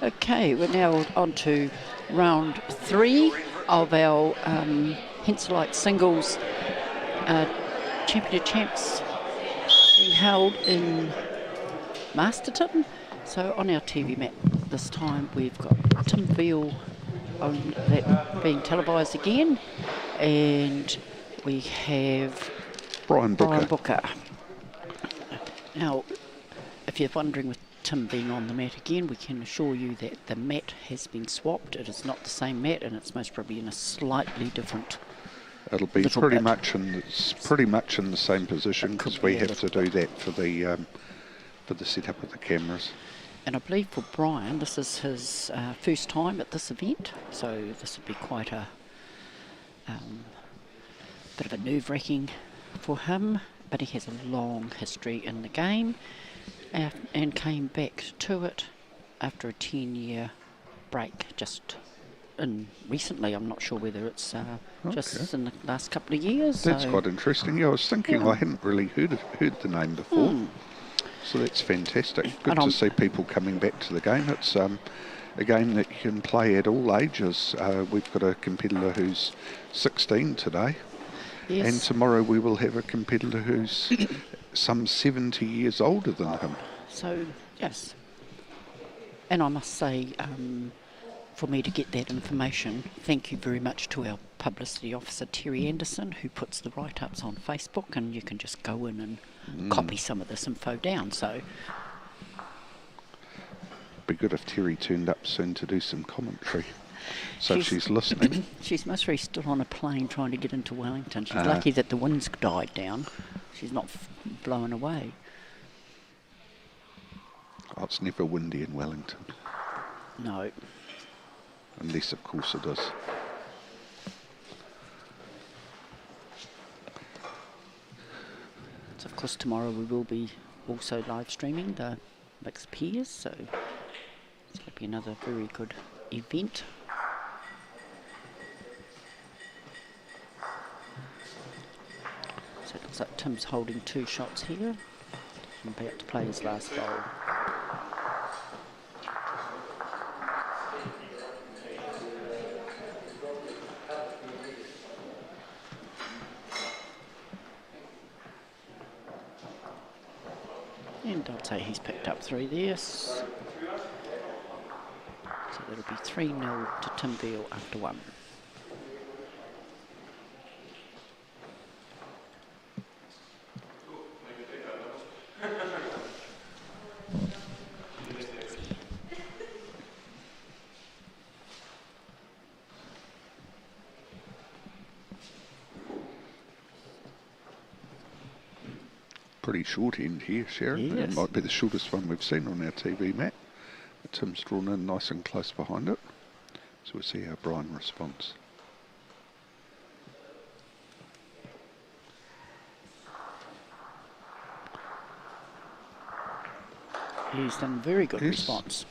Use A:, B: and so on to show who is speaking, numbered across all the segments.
A: Okay, we're now on to round 3 of our Henselite singles championship champs being held in Masterton. So on our TV mat this time we've got Tim Veal on that being televised again, and we have
B: Brian Booker.
A: Now, if you're wondering with Tim being on the mat again, we can assure you that the mat has been swapped. It is not the same mat, and it's most probably in a slightly different.
B: It'll be pretty much in the same position, because we have to do that for the setup of the cameras.
A: And I believe for Brian, this is his first time at this event, so this would be quite a bit of a nerve-wracking for him. But he has a long history in the game, and came back to it after a 10-year break just recently. I'm not sure whether it's just in the last couple of years.
B: That's quite interesting. Yeah, I was thinking I hadn't really heard the name before. So that's fantastic. Good to see people coming back to the game. It's a game that you can play at all ages. We've got a competitor who's 16 today. Yes. And tomorrow we will have a competitor who's some 70 years older than him.
A: So, yes. And I must say, for me to get that information, thank you very much to our publicity officer, Terry Anderson, who puts the write-ups on Facebook, and you can just go in and copy some of this info down. So,
B: be good if Terry turned up soon to do some commentary. So she's listening.
A: She's most really still on a plane trying to get into Wellington. She's lucky that the wind's died down. She's not blown away.
B: Oh, it's never windy in Wellington.
A: No.
B: Unless, of course, it is.
A: So, of course, tomorrow we will be also live streaming the mixed pairs. So it's going to be another very good event. So it looks like Tim's holding 2 shots here. He's about to play his last bowl. And I'd say he's picked up 3 there. So that'll be 3-0 to Tim Veal after 1.
B: Pretty short end here, Sharon.
A: Yes.
B: It might be the shortest one we've seen on our TV mat. Tim's drawn in nice and close behind it. So we'll see how Brian responds.
A: He's done a very good response.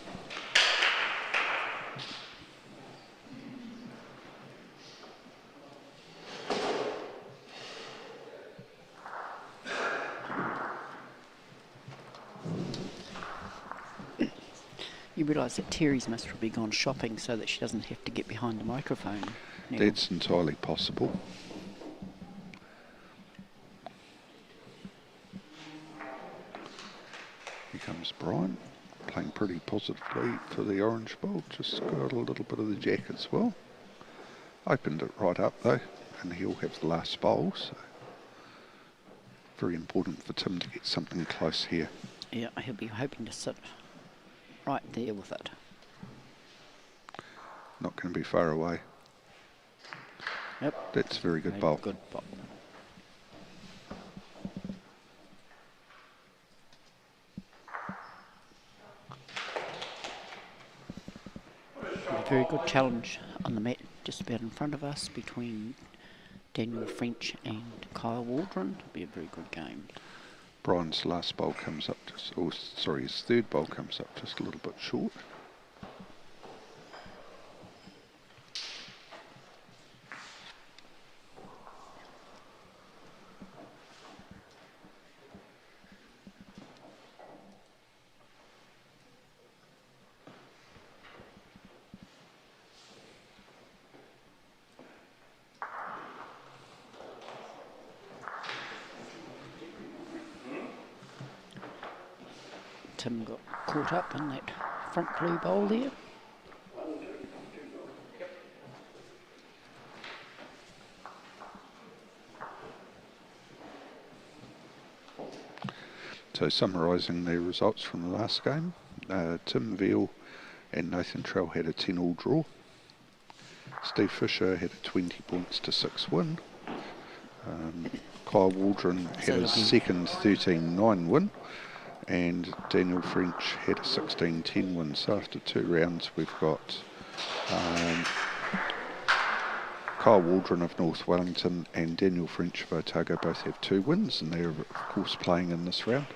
A: You realise that Terry's must have gone shopping so that she doesn't have to get behind the microphone now.
B: That's entirely possible. Here comes Brian, playing pretty positively for the orange bowl. Just got a little bit of the jack as well. Opened it right up though, and he'll have the last bowl. So very important for Tim to get something close here.
A: Yeah, he'll be hoping to sit right there with it.
B: Not going to be far away.
A: Yep.
B: That's a very good bowl.
A: Good bowl. A very good challenge on the mat just about in front of us between Daniel French and Kyle Waldron. It'll be a very good game.
B: Brian's last bowl comes up his third bowl comes up just a little bit short.
A: Tim got caught up in that front blue bowl there.
B: So summarising the results from the last game, Tim Veal and Nathan Trell had a 10-all draw. Steve Fisher had a 20 points to 6 win. Kyle Waldron had a second 13-9 win. And Daniel French had a 16-10 win. So after 2 rounds, we've got Kyle Waldron of North Wellington and Daniel French of Otago both have 2 wins, and they're of course playing in this round.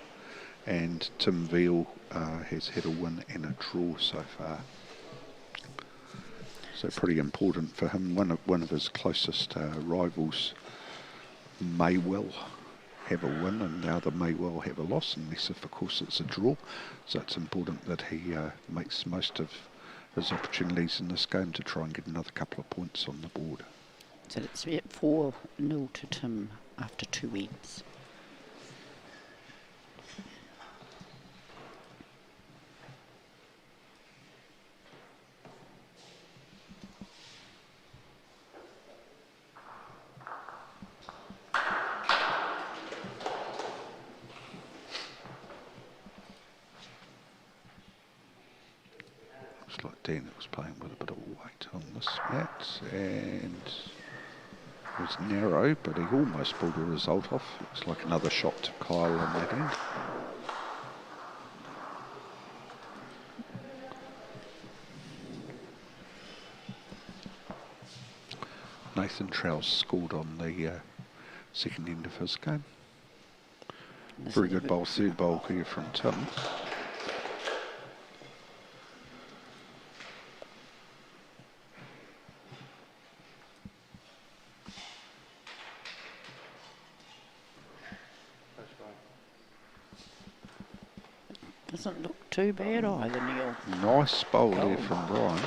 B: And Tim Veal has had a win and a draw so far. So pretty important for him. One of his closest rivals may well have a win, and the other may well have a loss, unless of course it's a draw. So it's important that he makes most of his opportunities in this game to try and get another couple of points on the board.
A: So it's 4-0 to Tim after 2 ends.
B: Looks like Daniel's playing with a bit of weight on this mat, and it was narrow, but he almost pulled a result off. Looks like another shot to Kyle on that end. Nathan Trowell scored on the second end of his game. Very good bowl, third bowl here from Tim.
A: Doesn't look too bad either, Neil.
B: Nice bowl there from Brian.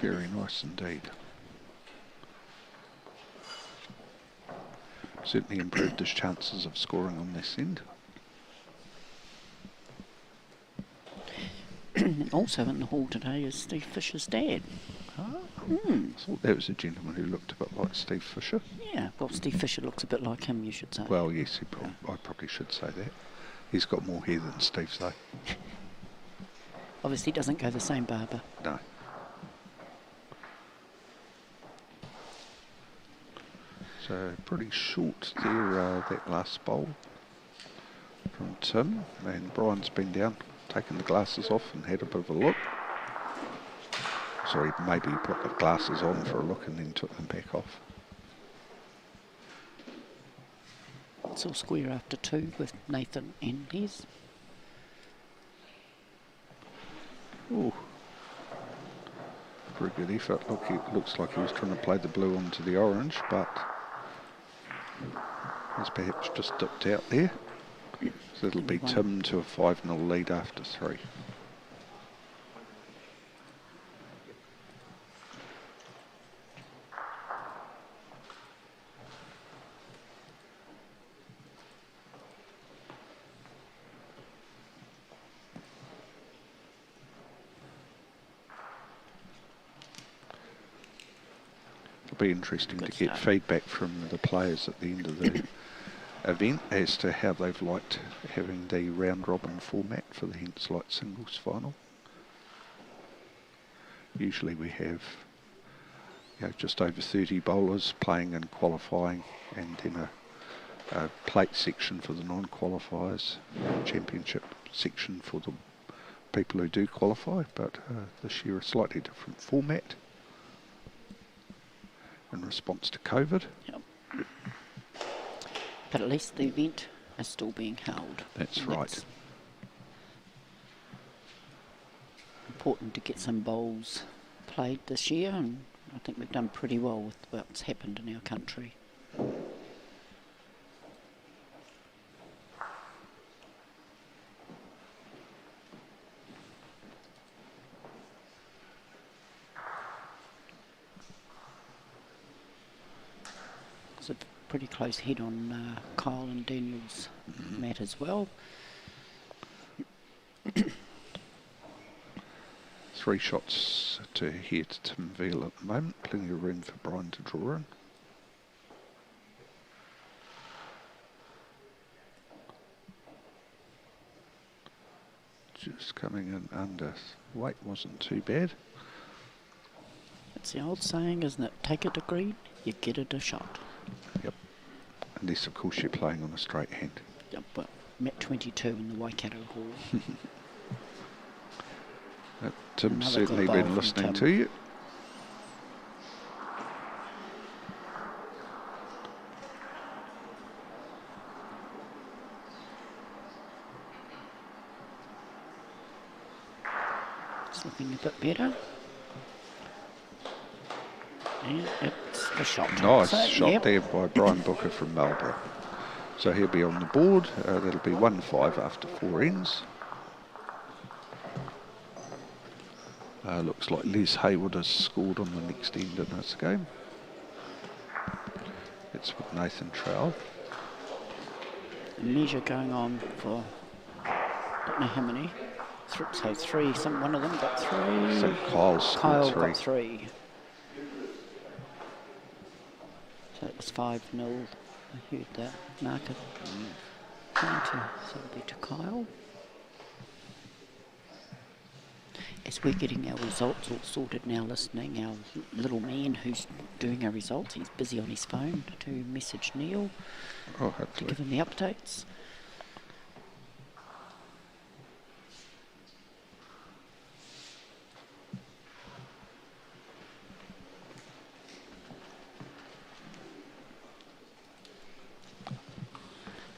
B: Very nice indeed. Certainly improved his chances of scoring on this end.
A: Also in the hall today is Steve Fisher's dad.
B: I thought that was a gentleman who looked a bit like Steve Fisher.
A: Yeah, well, Steve Fisher looks a bit like him, you should say.
B: Well, yes, I probably should say that. He's got more hair than Steve, though.
A: Obviously doesn't go the same barber.
B: No. So pretty short there, that last bowl from Tim. And Brian's been down, taken the glasses off and had a bit of a look. Sorry, maybe he put the glasses on for a look and then took them back off.
A: It's all square after 2 with Nathan and Les.
B: Ooh. Very good effort. Look, it looks like he was trying to play the blue onto the orange, but he's perhaps just dipped out there. So it'll be Tim to a 5-0 lead after 3. It'll be interesting to get feedback from the players at the end of the event as to how they've liked having the round robin format for the Henselite singles final. Usually we have just over 30 bowlers playing and qualifying, and then a plate section for the non-qualifiers, championship section for the people who do qualify, but this year a slightly different format in response to COVID.
A: Yep. But at least the event is still being held.
B: That's right.
A: Important to get some bowls played this year, and I think we've done pretty well with what's happened in our country. It's a pretty close head on Kyle and Daniel's mat as well.
B: 3 shots to here to Tim Veal at the moment. Plenty of room for Brian to draw in. Just coming in under weight, wasn't too bad.
A: It's the old saying, isn't it? Take it to green, you get it a shot.
B: Yep. Unless, of course, you're playing on a straight hand.
A: Yep, but I'm at 22 in the Waikato Hall.
B: Tim's
A: Another
B: certainly
A: good bowl
B: been
A: from
B: listening
A: Tim.
B: to you.
A: It's looking a bit better. And it's the shot.
B: Nice
A: So,
B: shot
A: yep.
B: there by Brian Booker from Marlborough. So he'll be on the board. That'll be 1-5 after 4 ends. Looks like Les Hayward has scored on the next end in this game. It's with Nathan Trowell.
A: A measure going on for, don't know how many. So 3, one of them got 3.
B: I think Kyle's
A: Kyle
B: scored 3.
A: got 3. So it was 5-0. I heard that. Market. So it'll be to Kyle. As we're getting our results all sorted now, listening, our little man who's doing our results, he's busy on his phone to message Neil
B: Oh,
A: to
B: hopefully.
A: give him the updates.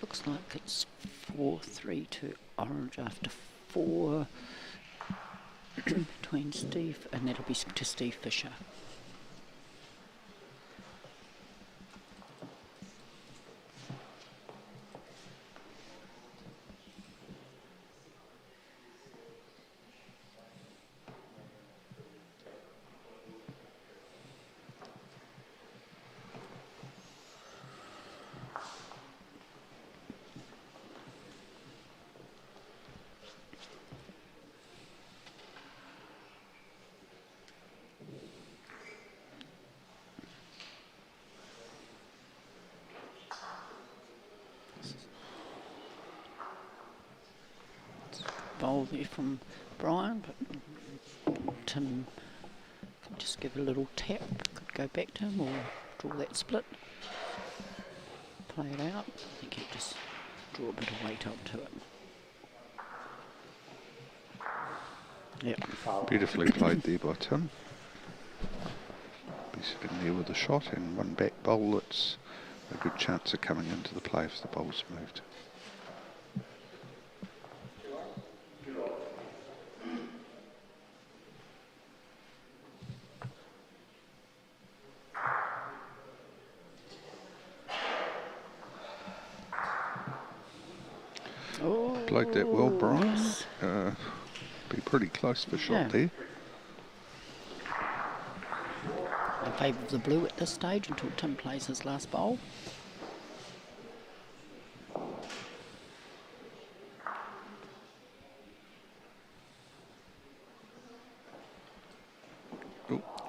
A: Looks like it's 4-3 to Orange after 4 between Steve, and that'll be to Steve Fisher. Bowl there from Brian, but Tim can just give a little tap, could go back to him or draw that split, play it out. I think he'll just draw a bit of weight onto it. Yep.
B: Beautifully played there by Tim. Be sitting there with a shot and one back bowl that's a good chance of coming into the play if the bowl's moved.
A: Oh,
B: Played that well, Brian.
A: yes.
B: Be pretty close for shot
A: Yeah.
B: there.
A: In favour of the blue at this stage until Tim plays his last bowl.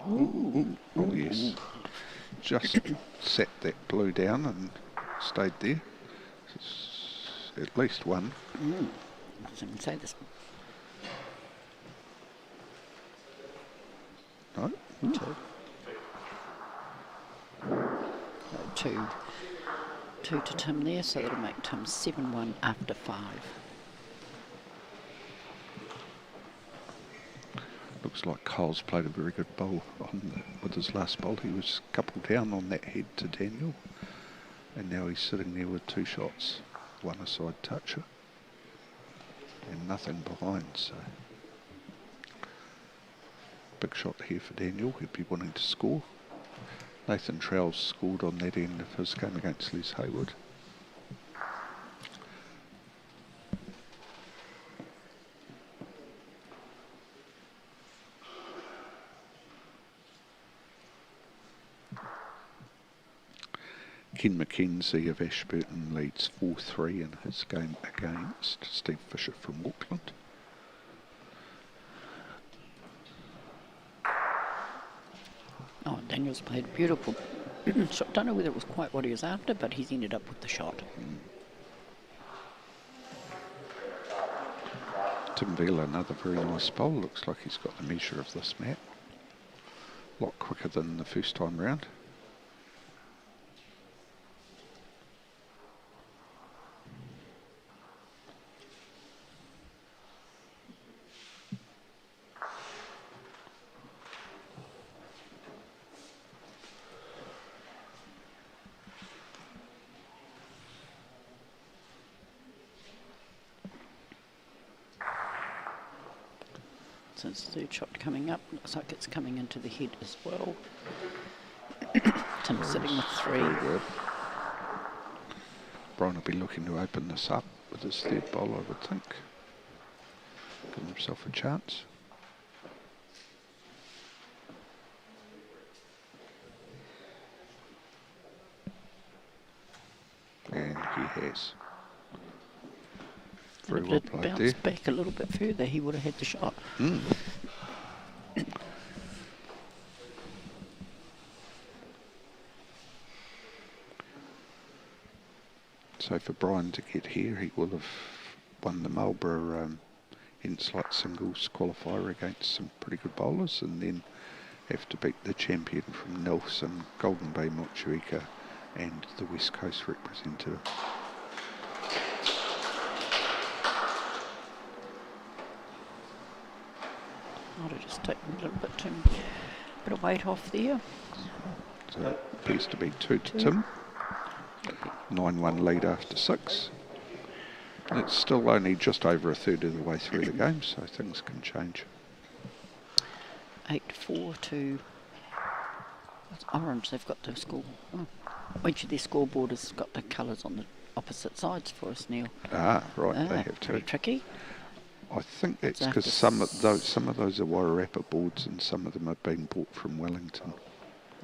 B: Oh, yes. Just set that blue down and stayed there. It's at least one.
A: So I can say this.
B: No?
A: Two. Two to Tim there, so that'll make Tim 7-1 after 5.
B: Looks like Kyle's played a very good bowl with his last bowl. He was a couple down on that head to Daniel. And now he's sitting there with 2 shots. One a side toucher. And nothing behind, so. Big shot here for Daniel. He'd be wanting to score. Nathan Trowell scored on that end of his game against Les Hayward. Ken McKenzie of Ashburton leads 4-3 in his game against Steve Fisher from Auckland.
A: Daniel's played a beautiful shot. Don't know whether it was quite what he was after, but he's ended up with the shot.
B: Tim Vela, another very nice bowl. Looks like he's got the measure of this mat. A lot quicker than the first time round.
A: So it's the third shot coming up. Looks like it's coming into the head as well. Tim's sitting with 3.
B: Very good. Brian will be looking to open this up with his third bowl, I would think. Give himself a chance. And he has. Very well played there.
A: Bounced back a little bit further, he would have had the shot.
B: So for Brian to get here, he will have won the Marlborough Henselite singles qualifier against some pretty good bowlers, and then have to beat the champion from Nelson, Golden Bay Motueka, and the West Coast representative.
A: Might have just taken a little bit of weight off there.
B: So it appears to be 2 to Tim. 9-1 lead after 6. It's still only just over a third of the way through the game, so things can change.
A: 8-4 to Orange. They've got the score. Oh. Each of their scoreboard has got the colours on the opposite sides for us, Neil.
B: Ah, right, they have
A: very
B: to.
A: tricky.
B: I think that's because some of those are Wairarapa boards, and some of them are being bought from Wellington.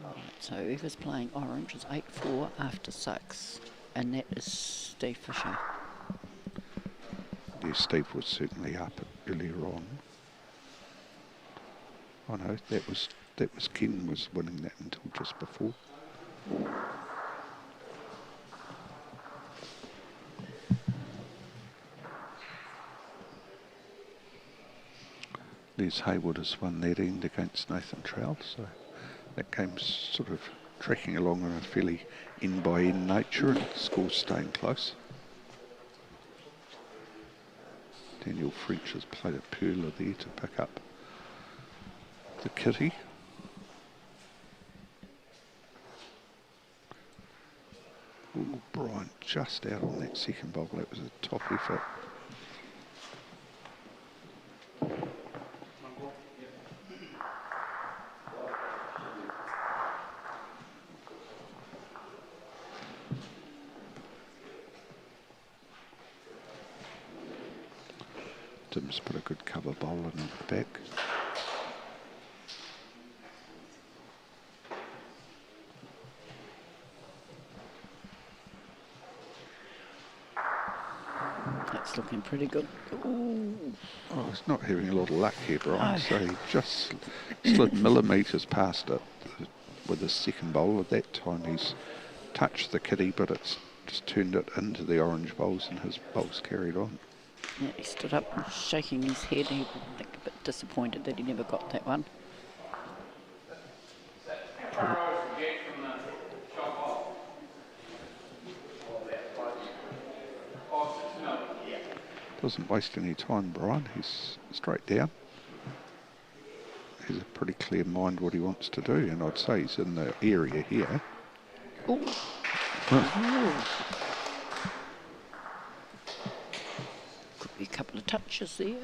A: Right, so whoever's playing Orange is 8-4 after 6, and that is Steve Fisher.
B: Yeah, Steve was certainly up earlier on. Oh no, that was Ken was winning that until just before. Les Haywood has won that end against Nathan Trowell, so that game's sort of tracking along on a fairly end-by-end nature, and the score's staying close. Daniel French has played a perler there to pick up the kitty. Ooh, Brian just out on that second bowl. That was a top effort. Tim's put a good cover bowl in at the back.
A: That's looking pretty good. Ooh.
B: Oh, he's not having a lot of luck here, Brian. So he just slid millimetres past it with his second bowl. At that time, he's touched the kitty, but it's just turned it into the orange bowls, and his bowls carried on.
A: Yeah, he stood up shaking his head. He was a bit disappointed that he never got that one.
B: Doesn't waste any time, Brian. He's straight down. He's a pretty clear mind what he wants to do, and I'd say he's in the area here.
A: Ooh. Could be a couple of touches there.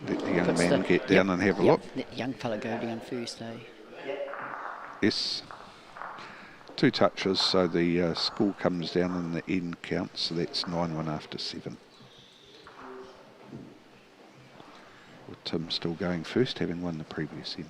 B: Let the young man get down and have a look.
A: Let the young fella go down first, eh?
B: Yes. 2 touches, so the score comes down and the end counts, so that's 9-1 after 7. With Tim still going first, having won the previous end.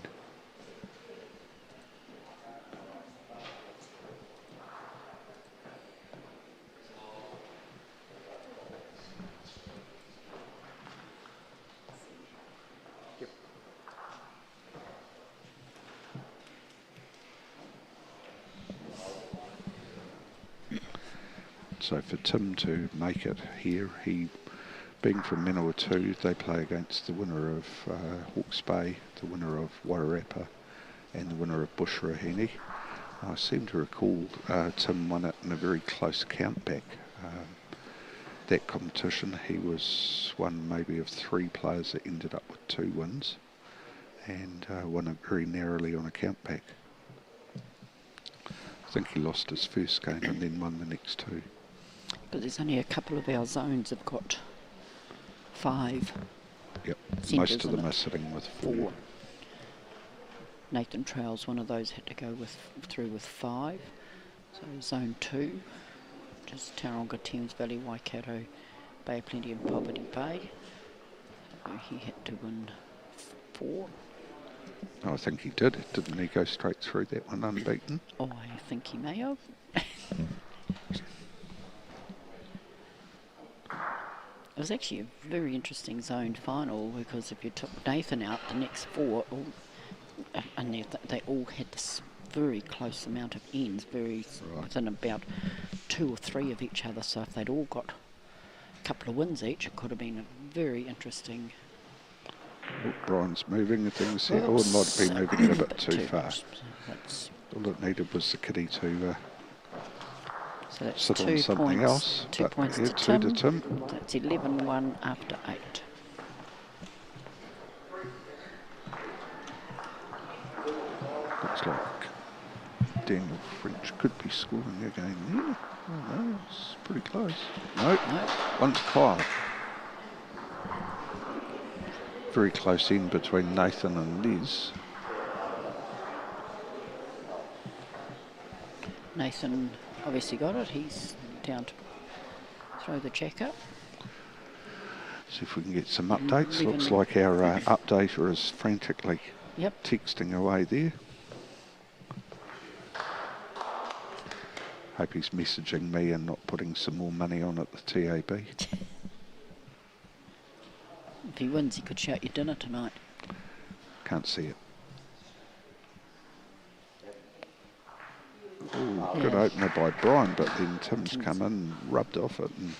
B: So for Tim to make it here, he, being from Manawatu, they play against the winner of Hawke's Bay, the winner of Wairarapa, and the winner of Busherahini. I seem to recall Tim won it in a very close count back. That competition, he was one maybe of 3 players that ended up with 2 wins, and won it very narrowly on a count back. I think he lost his first game and then won the next 2.
A: But there's only a couple of our zones have got 5.
B: Yep,
A: centres
B: most of
A: in
B: them
A: it.
B: are sitting with 4.
A: Nathan Trails, one of those, had to go through with 5. So zone 2, just Tauranga, Thames Valley, Waikato, Bay of Plenty and Poverty Bay. So he had to win 4.
B: I think he did. Didn't he go straight through that one unbeaten?
A: Oh, I think he may have. It was actually a very interesting zoned final, because if you took Nathan out, the next 4, and they all had this very close amount of ends, within about 2 or 3 of each other. So if they'd all got a couple of wins each, it could have been a very interesting.
B: Oh, Brian's moving things here. Oh, it might be moving it a bit too far. All it needed was the kitty to
A: so that's
B: sit
A: 2
B: on something
A: points,
B: else.
A: 2 points
B: yeah,
A: to
B: 2
A: Tim.
B: to Tim.
A: That's 11-1 after 8.
B: Looks like Daniel French could be scoring again there. Oh no, it's pretty close. No, one's Kyle. Very close in between Nathan and Liz.
A: Nathan obviously got it. He's down to throw the check up.
B: See if we can get some updates. Looks like our updater is frantically texting away there. Hope he's messaging me and not putting some more money on at the TAB.
A: If he wins, he could shout you dinner tonight.
B: Can't see it. Ooh, good opener by Brian, but then Tim's come in and rubbed off it and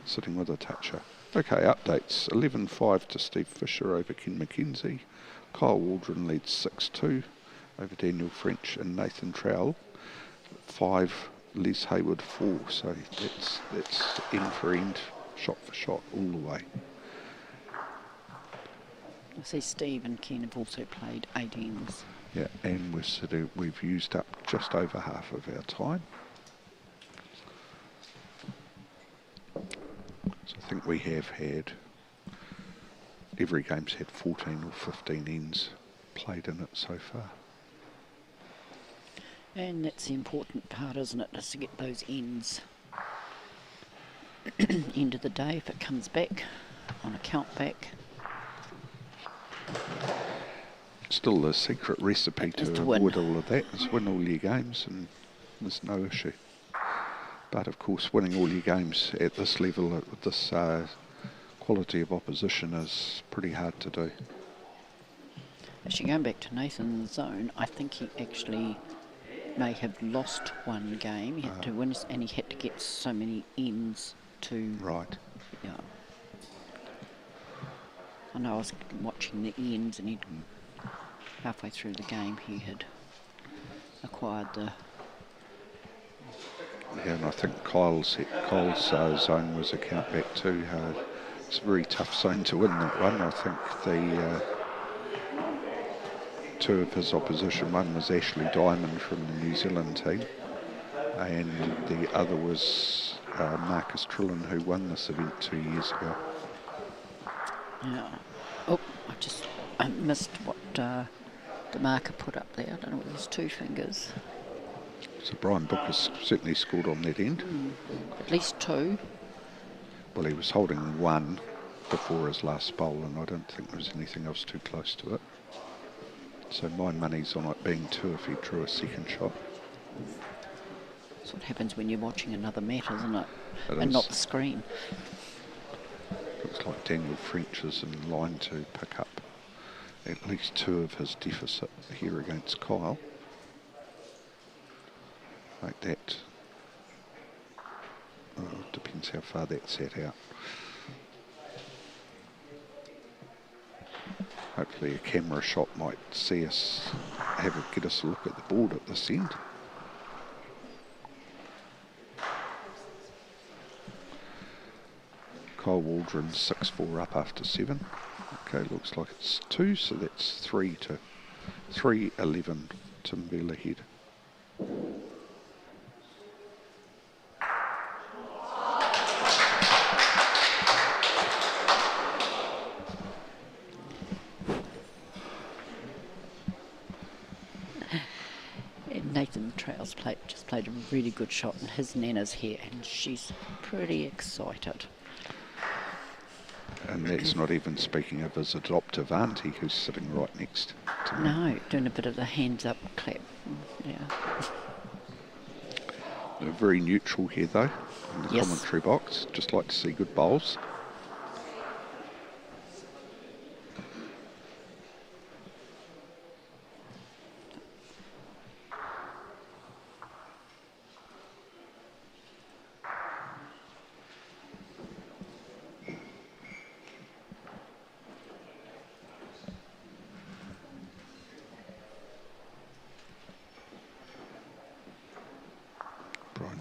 B: sitting with a toucher. Okay, updates. 11-5 to Steve Fisher over Ken McKenzie. Kyle Waldron leads 6-2 over Daniel French and Nathan Trowell. 5, Les Hayward 4. So that's end for end, shot for shot all the way.
A: I see Steve and Ken have also played 8 ends.
B: Yeah, and we've used up just over half of our time. So I think we have had, every game's had 14 or 15 ends played in it so far.
A: And that's the important part, isn't it, is to get those ends. End of the day, if it comes back on a count back.
B: Still the secret recipe to avoid all of that is win all your games, and there's no issue. But of course, winning all your games at this level, at this quality of opposition, is pretty hard to do.
A: Actually, going back to Nathan's zone, I think he actually may have lost one game. He had to win, and he had to get so many ends to...
B: Right.
A: Yeah. I know I was watching the ends, and halfway through the game he had acquired the...
B: Yeah, and I think Kyle's zone was a count back too. It's a very tough zone to win, that one. I think the 2 of his opposition, one was Ashley Diamond from the New Zealand team, and the other was Marcus Trillin, who won this event 2 years ago.
A: Yeah. Oh, I missed what the marker put up there. I don't know what his 2 fingers.
B: So Brian Booker's certainly scored on that end.
A: At least 2.
B: Well, he was holding 1 before his last bowl, and I don't think there was anything else too close to it. So my money's on it being 2 if he drew a second shot.
A: That's what happens when you're watching another mat, isn't it?
B: It
A: and
B: is.
A: not the screen.
B: Looks like Daniel French is in line to pick up at least 2 of his deficit here against Kyle. Like that. depends how far that's set out. Hopefully a camera shot might see us, get us a look at the board at this end. Kyle Waldron 6-4 up after 7. Okay, looks like it's 2, so that's 3-11. Tim Bell ahead.
A: Nathan Trails just played a really good shot, and his Nana's here, and she's pretty excited.
B: And that's not even speaking of his adoptive auntie who's sitting right next to me.
A: No, doing a bit of the hands up clap. Yeah.
B: They're very neutral here though, in the
A: Yes.
B: commentary box. Just like to see good bowls.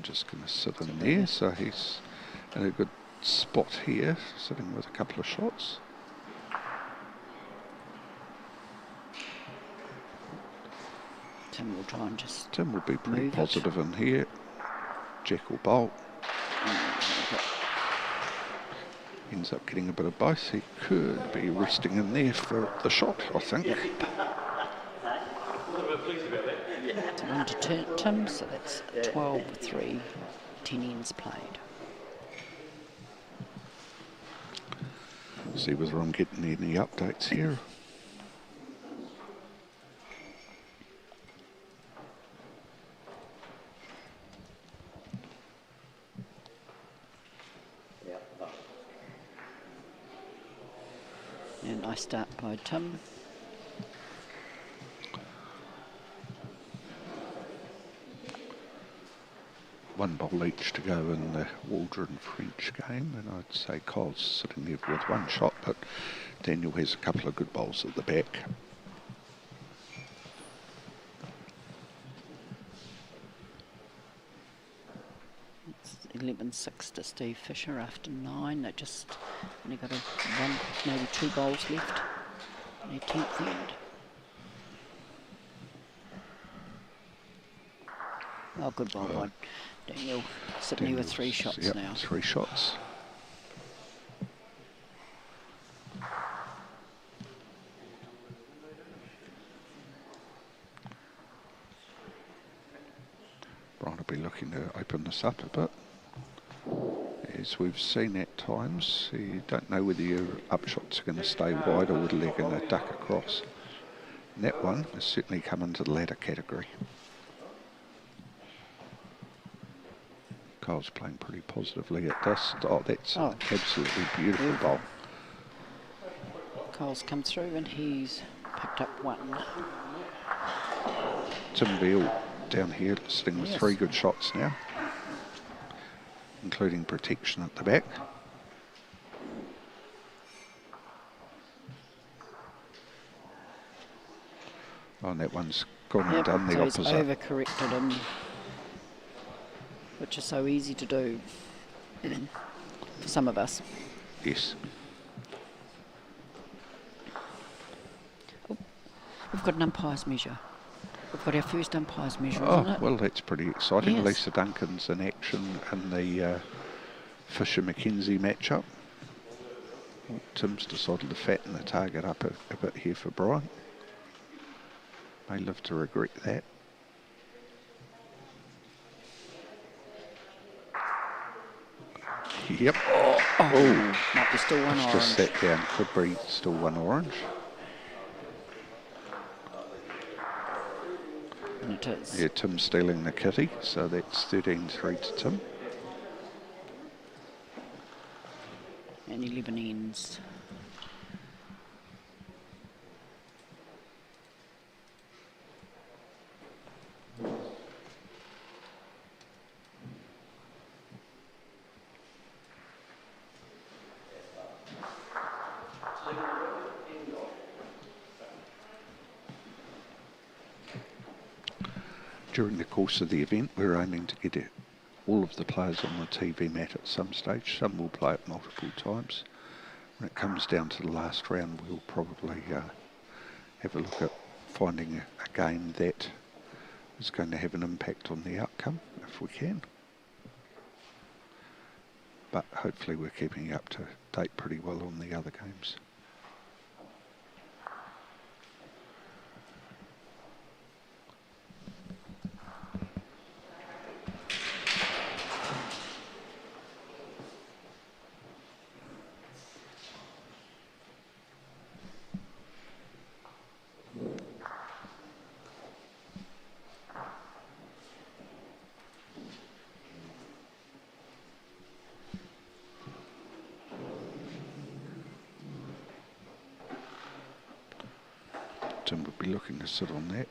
B: Just going to sit in there, so he's in a good spot here, sitting with a couple of shots.
A: Tim will try and just
B: Tim will be pretty
A: move
B: positive in here. Jack or bolt. Ends up getting a bit of both. He could be resting in there for the shot, I think.
A: Yep. So 1 to Tim, so that's 12-3, 10 ends played.
B: See whether I'm getting any updates here.
A: And nice start by Tim.
B: One bowl each to go in the Waldron French game, and I'd say Kyle's sitting there with one shot, but Daniel has a couple of good bowls at the back.
A: It's 11-6 to Steve Fisher after 9. They just only got maybe 2 bowls left in their 10th end. Oh, good bowl by Daniel. Sydney with 3 shots
B: yep,
A: now.
B: 3 shots. Brian will be looking to open this up a bit. As we've seen at times, you don't know whether your upshots are going to stay wide or whether they're going to duck across. And that one has certainly come into the latter category. Kyle's playing pretty positively at this. Oh, that's an absolutely beautiful bowl.
A: Kyle's come through and he's picked up 1.
B: Tim Beale down here sitting with 3 good shots now, including protection at the back. Oh, and that one's gone and done the
A: so
B: opposite.
A: He's overcorrected him, which is so easy to do for some of us.
B: Yes.
A: Oh, we've got an umpire's measure. We've got our first umpire's measure,
B: Oh,
A: isn't it?
B: well, that's pretty exciting.
A: Yes.
B: Lisa Duncan's in action in the Fisher-McKenzie matchup. Well, Tim's decided to fatten the target up a bit here for Brian. May live to regret that. Yep.
A: Oh, might be still 1
B: It's
A: orange.
B: just sat down. Could be still 1 orange.
A: And it is.
B: Yeah, Tim stealing the kitty, so that's 13-3 to Tim.
A: And 11 ends.
B: during the course of the event, we're aiming to get all of the players on the TV mat at some stage. Some will play it multiple times. When it comes down to the last round, we'll probably have a look at finding a game that is going to have an impact on the outcome, if we can. But hopefully we're keeping up to date pretty well on the other games. Tim would be looking to sit on that.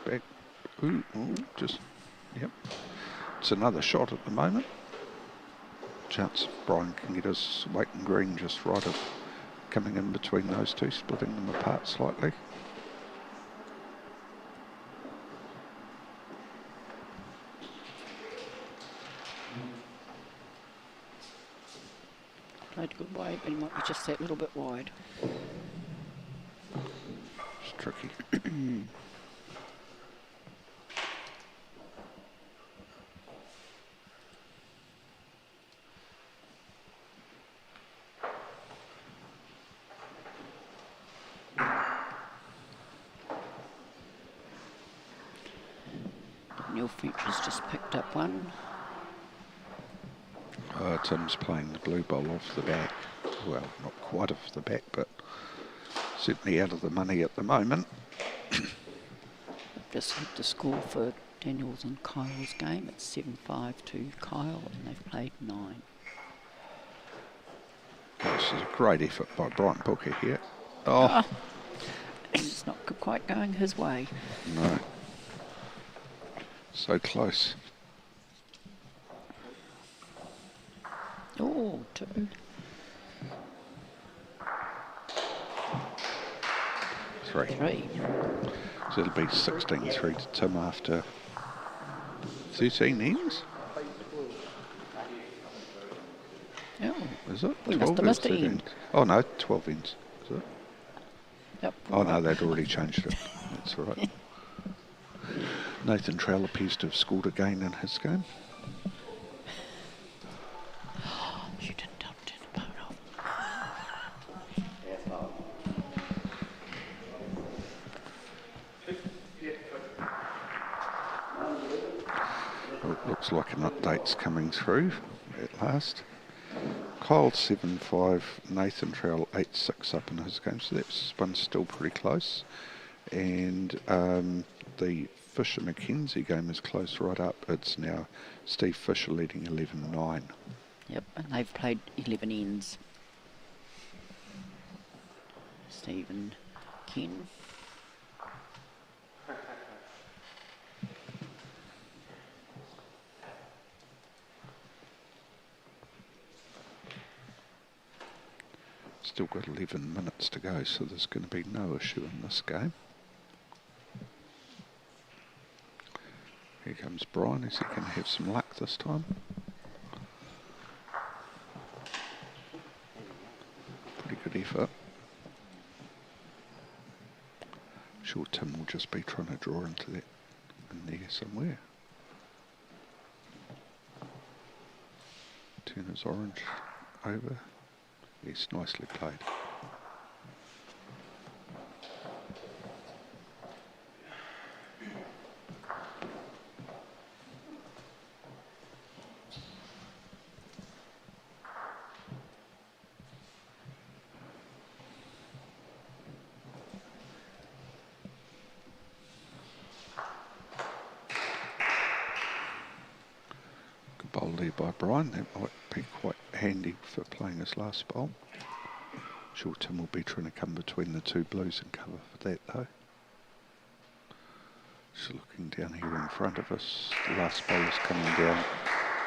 B: Back. Ooh, just, yep. It's another shot at the moment. Chance Brian can get his weight and green just right of coming in between those two, splitting them apart slightly.
A: Played a good way, but he might be just that little bit wide.
B: It's tricky.
A: Neil Finch has just picked up one.
B: Tim's playing the blue ball off the back. Well, not quite off the back, but certainly out of the money at the moment.
A: Just hit the score for Daniel's and Kyle's game. It's 7-5 to Kyle, and they've played 9.
B: This is a great effort by Brian Booker here. Oh,
A: It's not quite going his way.
B: no. So close.
A: Oh, 2.
B: Three.
A: 3.
B: So it'll be 16-3 to Tim after 13 ends.
A: Oh,
B: Is it?
A: we
B: 12
A: must have missed
B: or
A: an
B: 13?
A: end.
B: Oh no, 12 ends. Is it?
A: Yep.
B: Oh no, they'd already changed it. That's all right. Nathan Trowell appears to have scored again in his game.
A: You didn't turn the boat off.
B: Well, it looks like an update's coming through at last. Kyle 7-5, Nathan Trowell 8-6 up in his game, so that one's still pretty close. And the Fisher McKenzie game is close right up. It's now Steve Fisher leading 11-9.
A: Yep, and they've played 11 ends. Stephen Ken.
B: Still got 11 minutes to go, so there's going to be no issue in this game. Here comes Brian. Is he going to have some luck this time? Pretty good effort. I'm sure Tim will just be trying to draw into that in there somewhere. Turn his orange over. Yes, nicely played. Good bowl there by Brian. That might be quite handy for playing his last bowl. Sure, Tim will be trying to come between the two blues and cover for that though. Just looking down here in front of us, the last bowl is coming down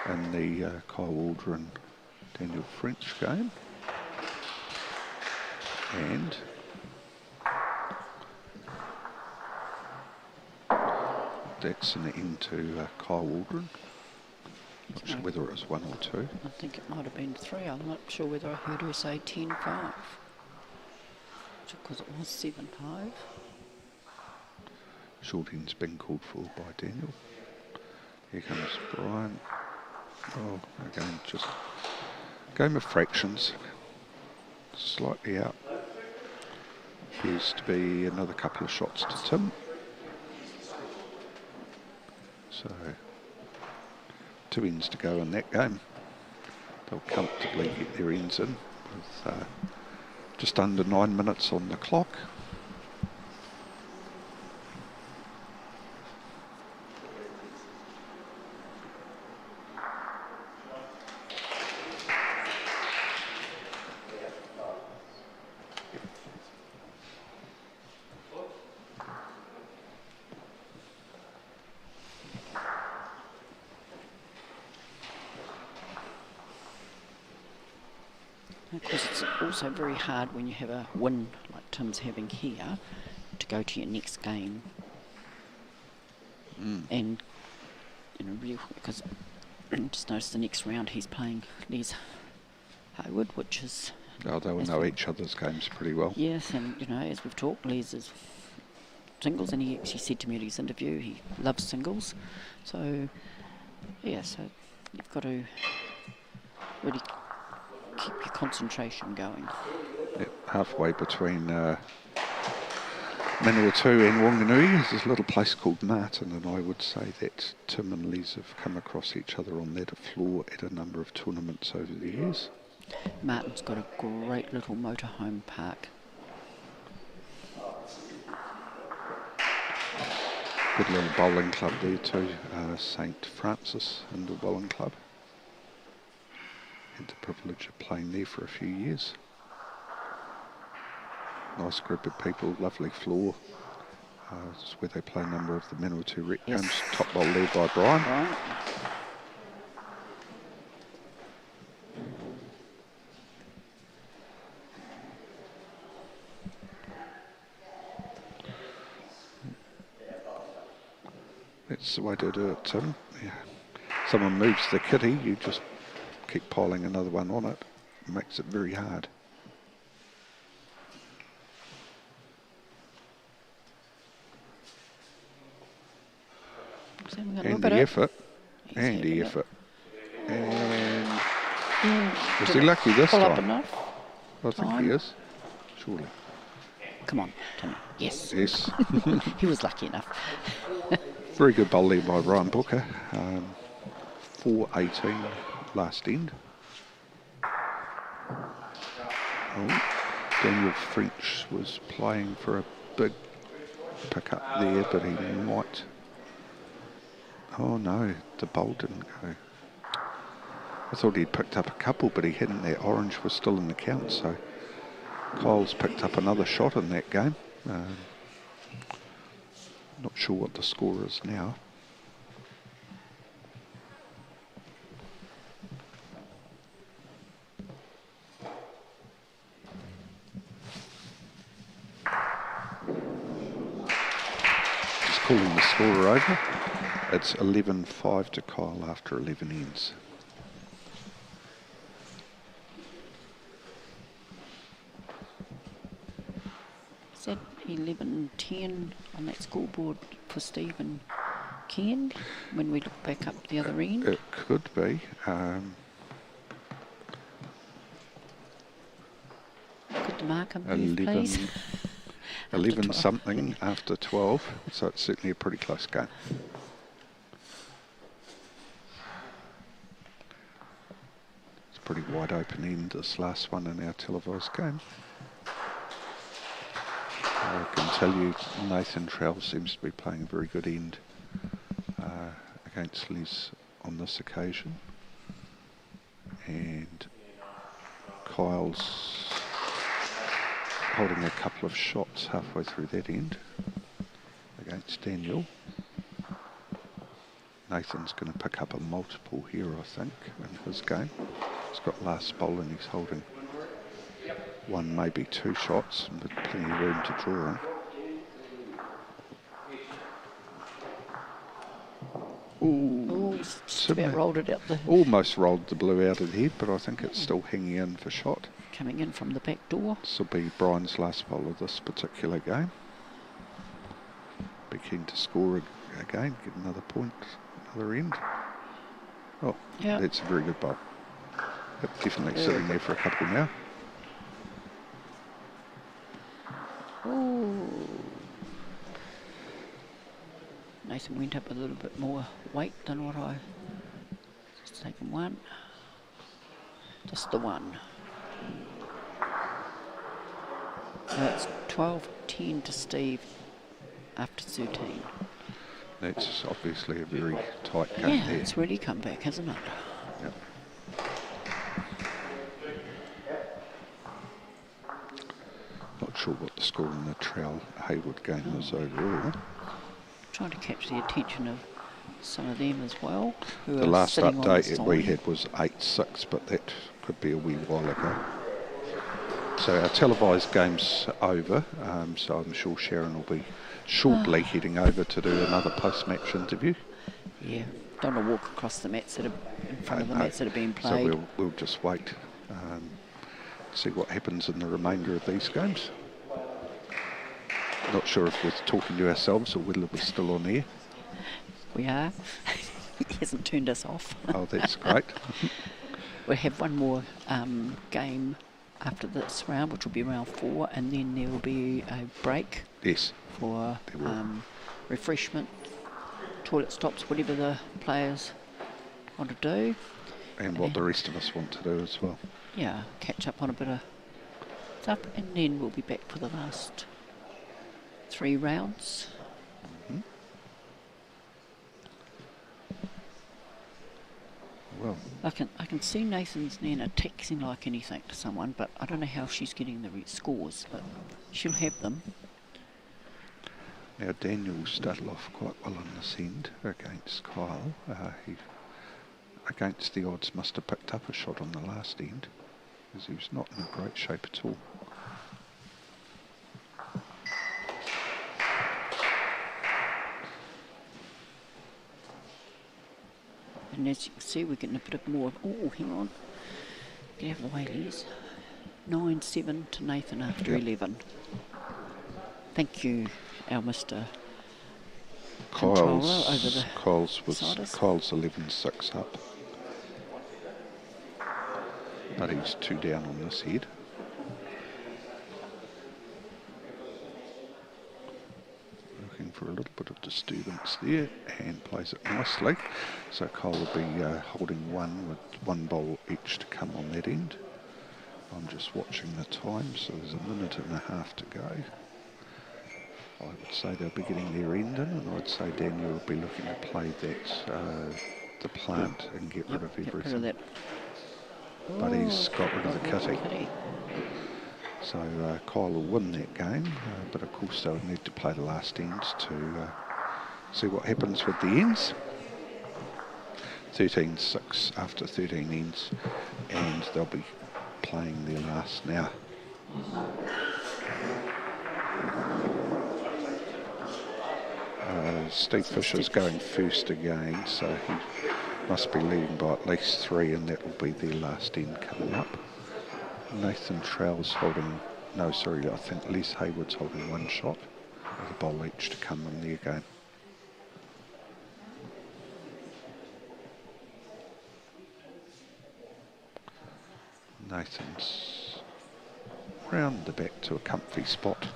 B: in the Kyle Waldron Daniel French game. And That's an end to Kyle Waldron. Not sure whether it was 1 or 2.
A: I think it might have been 3. I'm not sure whether I heard her say 10-5. Because it was 7-5.
B: Short end's been called for by Daniel. Here comes Brian. Oh, again, just game of fractions. Slightly out. Appears to be another couple of shots to Tim. So, 2 ends to go in that game. They'll comfortably get their ends in with just under 9 minutes on the clock.
A: Of course, it's also very hard when you have a win like Tim's having here to go to your next game. And, you know, really, because just notice the next round he's playing Les Hayward, which is...
B: Oh, they will know each other's games pretty well.
A: Yes, and, you know, as we've talked, Les is singles, and he actually said to me at his interview he loves singles. So, yeah, so you've got to really keep your concentration going.
B: Yep, halfway between Manawatu and Wanganui is a little place called Martin, and I would say that Tim and Les have come across each other on that floor at a number of tournaments over the years.
A: Martin's got a great little motorhome park.
B: Good little bowling club there too, St Francis Indoor Bowling Club. Had the privilege of playing there for a few years. Nice group of people, lovely floor. It's where they play a number of the Manawatu rec games. Top bowl led by Brian.
A: Right.
B: That's the way to do it, Tim. Yeah. Someone moves the kitty, you just keep piling another one on it. It makes it very hard. And the effort. And the effort. And was he lucky this time? I think he is. Surely.
A: Come on, Tim. Yes.
B: Yes.
A: He was lucky enough.
B: Very good bowl there by Ryan Booker. 4-18 last end. Oh, Daniel French was playing for a big pick up there, but he might... Oh no, the bowl didn't go. I thought he'd picked up a couple, but he hadn't. That orange was still in the count, so Kyle's picked up another shot in that game. Not sure what the score is now. Just calling the score over. It's 11-5 to Kyle after 11 ends.
A: Is that 11-10 on that scoreboard for Stephen Ken when we look back up the other end?
B: It could be.
A: Could the marker move, please?
B: 11 something after 12, so it's certainly a pretty close game. It's a pretty wide open end, this last one in our televised game. I can tell you Nathan Trell seems to be playing a very good end against Les on this occasion. And Kyle's holding a couple of shots halfway through that end against Daniel. Nathan's going to pick up a multiple here, I think, in his game. He's got last bowl and he's holding one, maybe two shots, with plenty of room to draw in.
A: Oh, just about rolled it out the...
B: Almost rolled the blue out of the head, but I think it's still hanging in for shot.
A: Coming in from the back door.
B: This will be Brian's last bowl of this particular game. Be keen to score again, get another point, another end. Oh, yeah. That's a very good bowl. It's definitely sitting there for a couple now.
A: Oh. Nathan went up a little bit more weight than what I... Just taken one. Just the one. It's 12-10 to Steve after 13.
B: That's obviously a very tight game there.
A: It's really come back, hasn't it?
B: Yep. Not sure what the score in the Trowell Hayward game was overall.
A: Trying to catch the attention of some of them as well.
B: The last update we had was 8-6, but that could be a wee while ago. So our televised game's over, so I'm sure Sharon will be shortly heading over to do another post-match interview.
A: Yeah, don't want to walk across the mats that are in front of the mats that are being played.
B: So we'll just wait, see what happens in the remainder of these games. Not sure if we're talking to ourselves or whether we're still on air.
A: We are. He hasn't turned us off.
B: Oh, that's great.
A: We'll have one more game after this round, which will be round 4, and then there will be a break.
B: Yes.
A: For refreshment, toilet stops, whatever the players want to do.
B: And what the rest of us want to do as well.
A: Yeah, catch up on a bit of stuff, and then we'll be back for the last 3 rounds.
B: Mm-hmm. Well,
A: I can see Nathan's Nana texting like anything to someone, but I don't know how she's getting the scores, but she'll have them.
B: Now Daniel started off quite well on this end against Kyle. He, against the odds, must have picked up a shot on the last end, because he was not in a great shape at all.
A: And as you can see, we're getting a bit of more. Oh, hang on. Get out of the way, Les. 9-7 to Nathan after 11. Thank you, our Mr. Controller over the
B: Kyle's 11-6 up. But he's 2 down on this head. Looking for a little bit of disturbance there, and plays it nicely. So Kyle will be holding one with 1 bowl each to come on that end. I'm just watching the time, so there's a minute and a half to go. I would say they'll be getting their end in, and I'd say Daniel will be looking to play that, the plant, and get rid of everything.
A: Get rid of that.
B: But he's got rid of the kitty. So Kyle will win that game, but of course they'll need to play the last ends to see what happens with the ends. 13-6 after 13 ends, and they'll be playing their last now. Steve Fisher's going first again, so he must be leading by at least 3, and that will be their last end coming up. Nathan Trowell's holding, no sorry, I think Les Hayward's holding 1 shot with a bowl each to come in their game. Nathan's round the back to a comfy spot.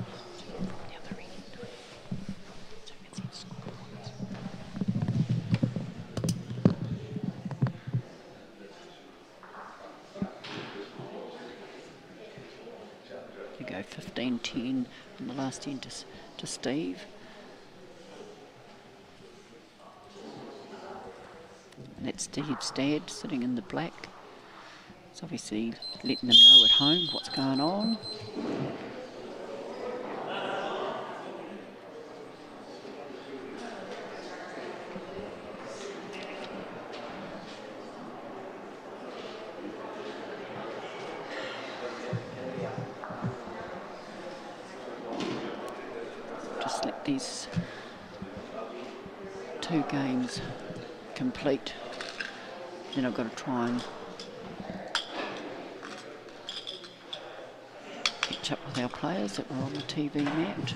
A: You go 15-10 on the last end to Steve. And that's Steve's dad sitting in the black. It's obviously letting them know at home what's going on. Just let these 2 games complete. Then I've got to try and catch up with our players that were on the TV mat.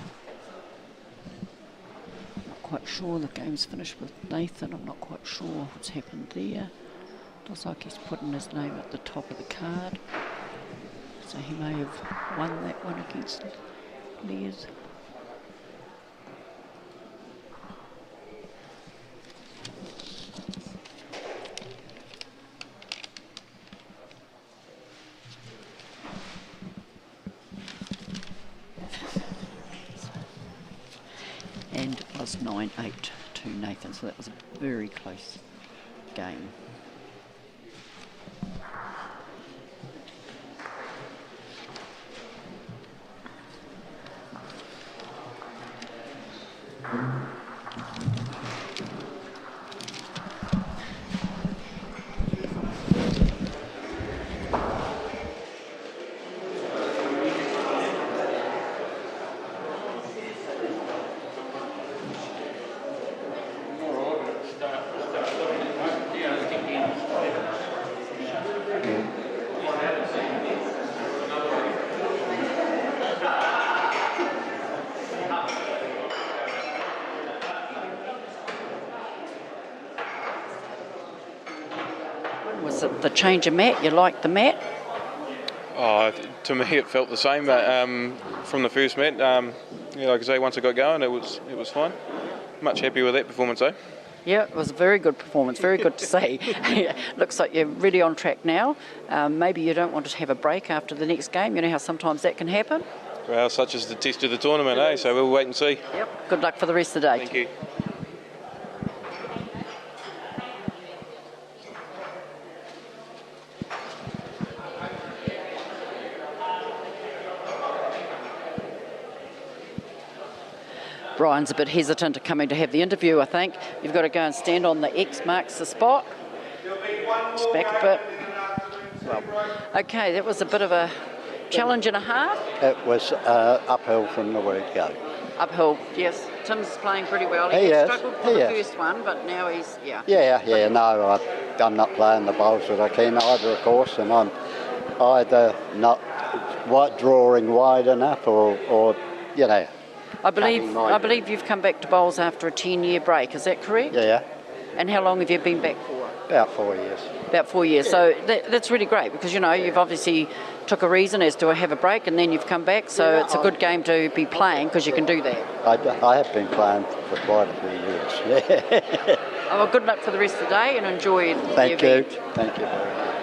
A: Not quite sure the game's finished with Nathan. I'm not quite sure what's happened there. Looks like he's putting his name at the top of the card. So he may have won that one against Les. And it was 9-8 to Nathan, so that was a very close game. Was it the change of mat? You liked the mat?
C: Oh, to me it felt the same, but from the first mat, yeah, like I say, once I got going, it was fine. Much happy with that performance, though.
A: Yeah, it was a very good performance, very good to see. Looks like you're really on track now. Maybe you don't want to have a break after the next game. You know how sometimes that can happen?
C: Well, such is the test of the tournament, eh? So we'll wait and see.
A: Yep. Good luck for the rest of the day.
C: Thank you.
A: Brian's a bit hesitant to coming to have the interview, I think. You've got to go and stand on the X marks the spot. Just back a bit. Well, okay, that was a bit of a challenge and a half.
D: It was uphill from the word go.
A: Uphill, yes. Tim's playing pretty well.
D: He
A: He
D: is,
A: struggled for the first one, but now he's,
D: Yeah, no, I'm not playing the bowls that I can either, of course, and I'm either not drawing wide enough or you know.
A: I believe you've come back to bowls after a 10-year break, is that correct?
D: Yeah.
A: And how long have you been back for?
D: About 4 years.
A: About 4 years. So that's really great because, you know, you've obviously took a reason as to have a break and then you've come back. So it's a good game to be playing because you can do that.
D: I have been playing for quite a few years. Yeah.
A: Oh, well, good luck for the rest of the day and enjoy the event.
D: Thank you. Thank you very much.